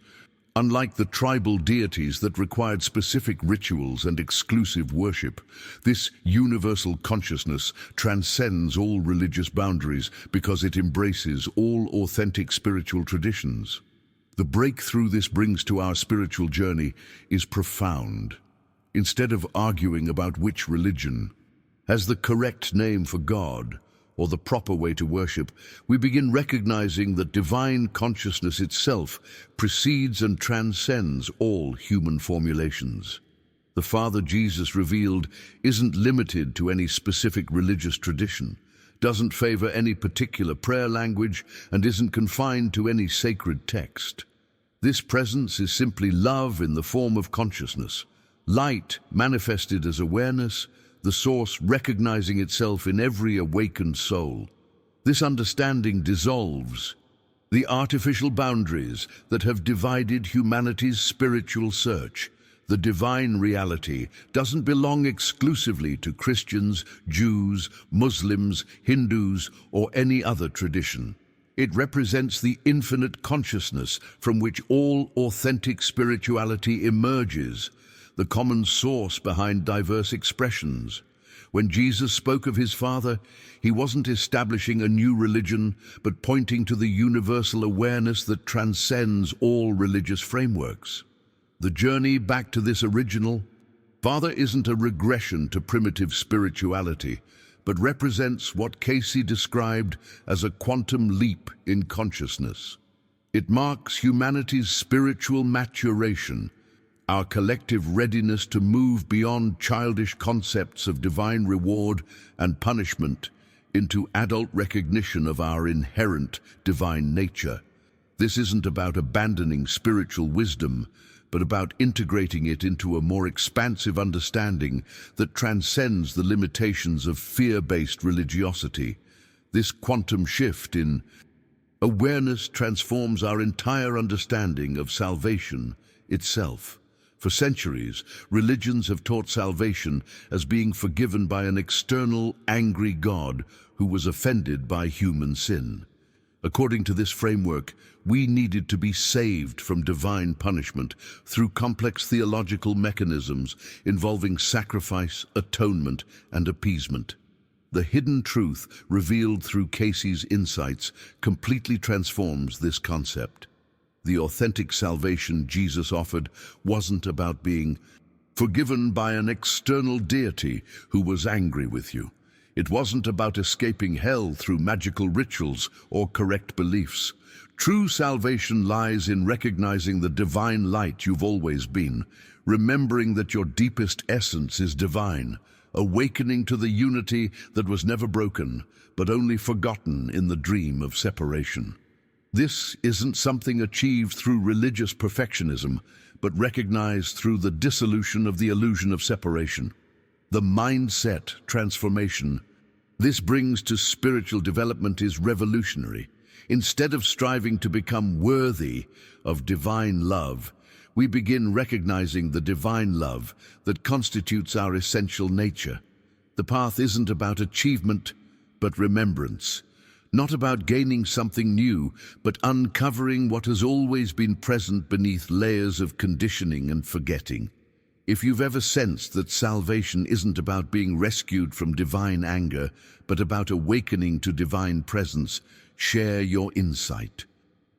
Unlike the tribal deities that required specific rituals and exclusive worship, this universal consciousness transcends all religious boundaries because it embraces all authentic spiritual traditions. The breakthrough this brings to our spiritual journey is profound. Instead of arguing about which religion has the correct name for God or the proper way to worship, we begin recognizing that divine consciousness itself precedes and transcends all human formulations. The Father Jesus revealed isn't limited to any specific religious tradition, doesn't favor any particular prayer language, and isn't confined to any sacred text. This presence is simply love in the form of consciousness, light manifested as awareness, the source recognizing itself in every awakened soul. This understanding dissolves the artificial boundaries that have divided humanity's spiritual search. The divine reality doesn't belong exclusively to Christians, Jews, Muslims, Hindus, or any other tradition. It represents the infinite consciousness from which all authentic spirituality emerges, the common source behind diverse expressions. When Jesus spoke of his Father, he wasn't establishing a new religion, but pointing to the universal awareness that transcends all religious frameworks. The journey back to this original Father isn't a regression to primitive spirituality, but represents what Cayce described as a quantum leap in consciousness. It marks humanity's spiritual maturation, our collective readiness to move beyond childish concepts of divine reward and punishment into adult recognition of our inherent divine nature. This isn't about abandoning spiritual wisdom, but about integrating it into a more expansive understanding that transcends the limitations of fear-based religiosity. This quantum shift in awareness transforms our entire understanding of salvation itself. For centuries, religions have taught salvation as being forgiven by an external, angry God who was offended by human sin. According to this framework, we needed to be saved from divine punishment through complex theological mechanisms involving sacrifice, atonement, and appeasement. The hidden truth revealed through Cayce's insights completely transforms this concept. The authentic salvation Jesus offered wasn't about being forgiven by an external deity who was angry with you. It wasn't about escaping hell through magical rituals or correct beliefs. True salvation lies in recognizing the divine light you've always been, remembering that your deepest essence is divine, awakening to the unity that was never broken, but only forgotten in the dream of separation. This isn't something achieved through religious perfectionism, but recognized through the dissolution of the illusion of separation. The mindset transformation this brings to spiritual development is revolutionary. Instead of striving to become worthy of divine love, we begin recognizing the divine love that constitutes our essential nature. The path isn't about achievement, but remembrance. Not about gaining something new, but uncovering what has always been present beneath layers of conditioning and forgetting. If you've ever sensed that salvation isn't about being rescued from divine anger, but about awakening to divine presence, share your insight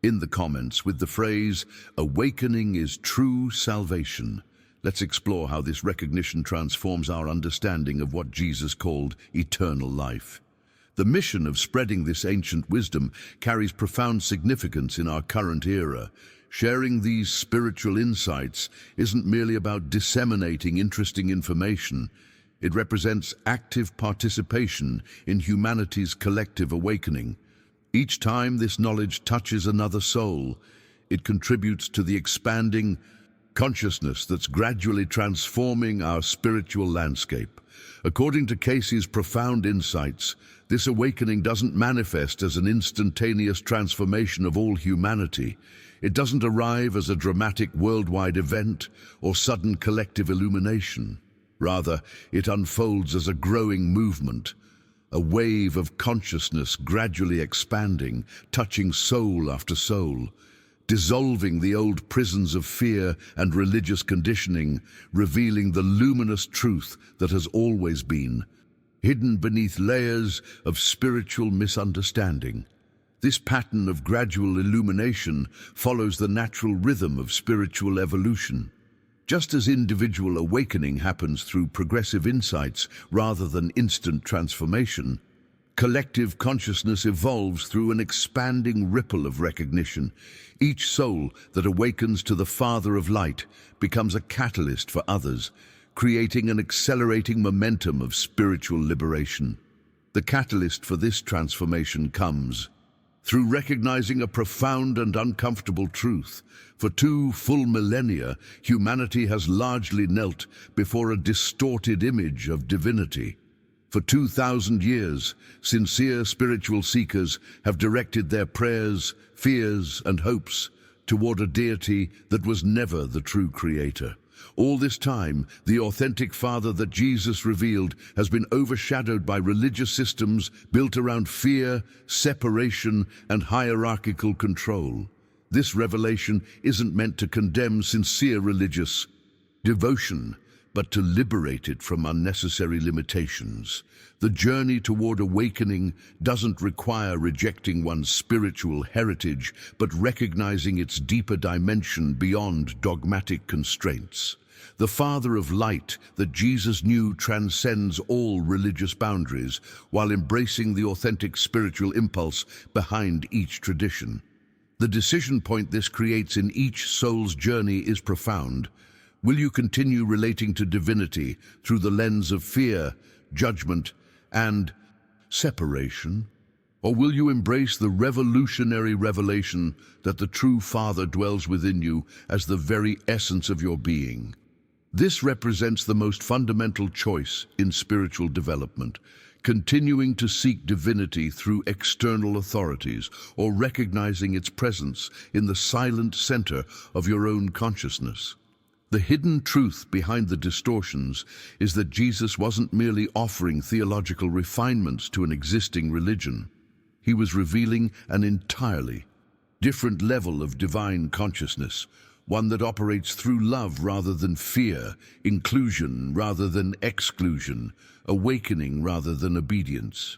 in the comments with the phrase, "Awakening is true salvation." Let's explore how this recognition transforms our understanding of what Jesus called eternal life. The mission of spreading this ancient wisdom carries profound significance in our current era. Sharing these spiritual insights isn't merely about disseminating interesting information. It represents active participation in humanity's collective awakening. Each time this knowledge touches another soul, it contributes to the expanding consciousness that's gradually transforming our spiritual landscape. According to Cayce's profound insights, this awakening doesn't manifest as an instantaneous transformation of all humanity. It doesn't arrive as a dramatic worldwide event or sudden collective illumination. Rather, it unfolds as a growing movement, a wave of consciousness gradually expanding, touching soul after soul, dissolving the old prisons of fear and religious conditioning, revealing the luminous truth that has always been, hidden beneath layers of spiritual misunderstanding. This pattern of gradual illumination follows the natural rhythm of spiritual evolution. Just as individual awakening happens through progressive insights rather than instant transformation, collective consciousness evolves through an expanding ripple of recognition. Each soul that awakens to the Father of Light becomes a catalyst for others, creating an accelerating momentum of spiritual liberation. The catalyst for this transformation comes through recognizing a profound and uncomfortable truth. For 2 full millennia, humanity has largely knelt before a distorted image of divinity. For 2,000 years, sincere spiritual seekers have directed their prayers, fears, and hopes toward a deity that was never the true creator. All this time, the authentic Father that Jesus revealed has been overshadowed by religious systems built around fear, separation, and hierarchical control. This revelation isn't meant to condemn sincere religious devotion, but to liberate it from unnecessary limitations. The journey toward awakening doesn't require rejecting one's spiritual heritage, but recognizing its deeper dimension beyond dogmatic constraints. The Father of Light that Jesus knew transcends all religious boundaries, while embracing the authentic spiritual impulse behind each tradition. The decision point this creates in each soul's journey is profound. Will you continue relating to divinity through the lens of fear, judgment, and separation? Or will you embrace the revolutionary revelation that the true Father dwells within you as the very essence of your being? This represents the most fundamental choice in spiritual development: continuing to seek divinity through external authorities, or recognizing its presence in the silent center of your own consciousness. The hidden truth behind the distortions is that Jesus wasn't merely offering theological refinements to an existing religion. He was revealing an entirely different level of divine consciousness, one that operates through love rather than fear, inclusion rather than exclusion, awakening rather than obedience.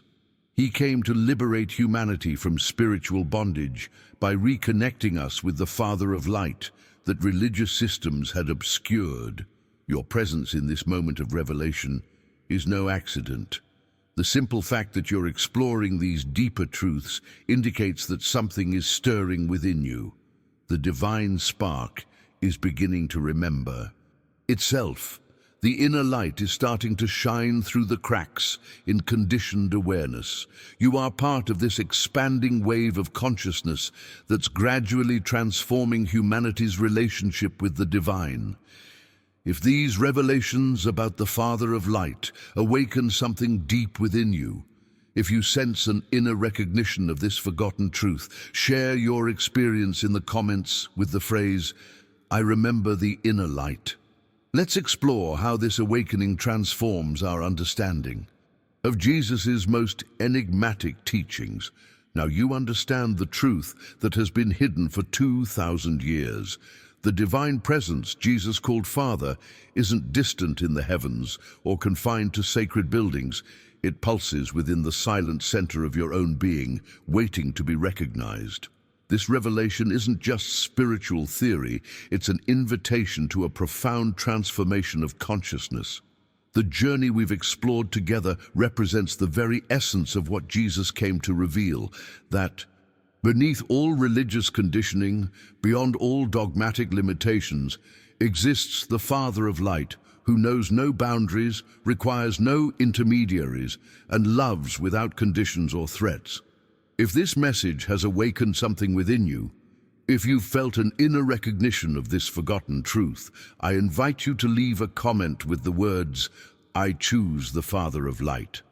He came to liberate humanity from spiritual bondage by reconnecting us with the Father of Light that religious systems had obscured. Your presence in this moment of revelation is no accident. The simple fact that you're exploring these deeper truths indicates that something is stirring within you. The divine spark is beginning to remember itself. The inner light is starting to shine through the cracks in conditioned awareness. You are part of this expanding wave of consciousness that's gradually transforming humanity's relationship with the divine. If these revelations about the Father of Light awaken something deep within you, if you sense an inner recognition of this forgotten truth, share your experience in the comments with the phrase, "I remember the inner light." Let's explore how this awakening transforms our understanding of Jesus' most enigmatic teachings. Now you understand the truth that has been hidden for 2,000 years. The divine presence Jesus called Father isn't distant in the heavens or confined to sacred buildings. It pulses within the silent center of your own being, waiting to be recognized. This revelation isn't just spiritual theory, it's an invitation to a profound transformation of consciousness. The journey we've explored together represents the very essence of what Jesus came to reveal, that beneath all religious conditioning, beyond all dogmatic limitations, exists the Father of Light, who knows no boundaries, requires no intermediaries, and loves without conditions or threats. If this message has awakened something within you, if you've felt an inner recognition of this forgotten truth, I invite you to leave a comment with the words, "I choose the Father of Light."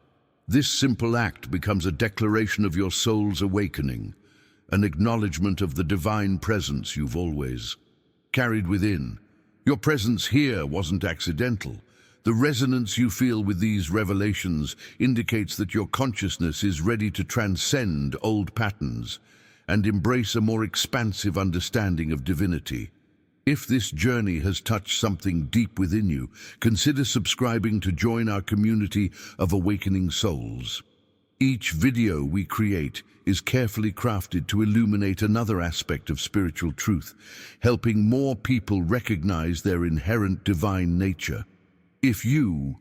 This simple act becomes a declaration of your soul's awakening, an acknowledgement of the divine presence you've always carried within. Your presence here wasn't accidental. The resonance you feel with these revelations indicates that your consciousness is ready to transcend old patterns and embrace a more expansive understanding of divinity. If this journey has touched something deep within you, consider subscribing to join our community of awakening souls. Each video we create is carefully crafted to illuminate another aspect of spiritual truth, helping more people recognize their inherent divine nature. If you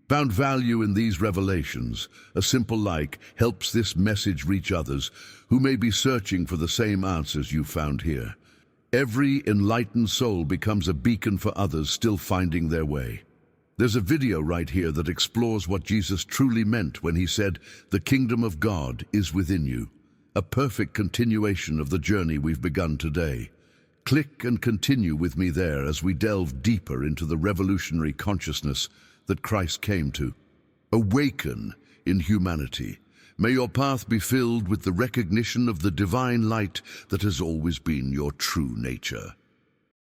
found value in these revelations, a simple like helps this message reach others who may be searching for the same answers you found here. Every enlightened soul becomes a beacon for others still finding their way. There's a video right here that explores what Jesus truly meant when he said, "The kingdom of God is within you," a perfect continuation of the journey we've begun today. Click and continue with me there as we delve deeper into the revolutionary consciousness that Christ came to Awaken in humanity. May your path be filled with the recognition of the divine light that has always been your true nature.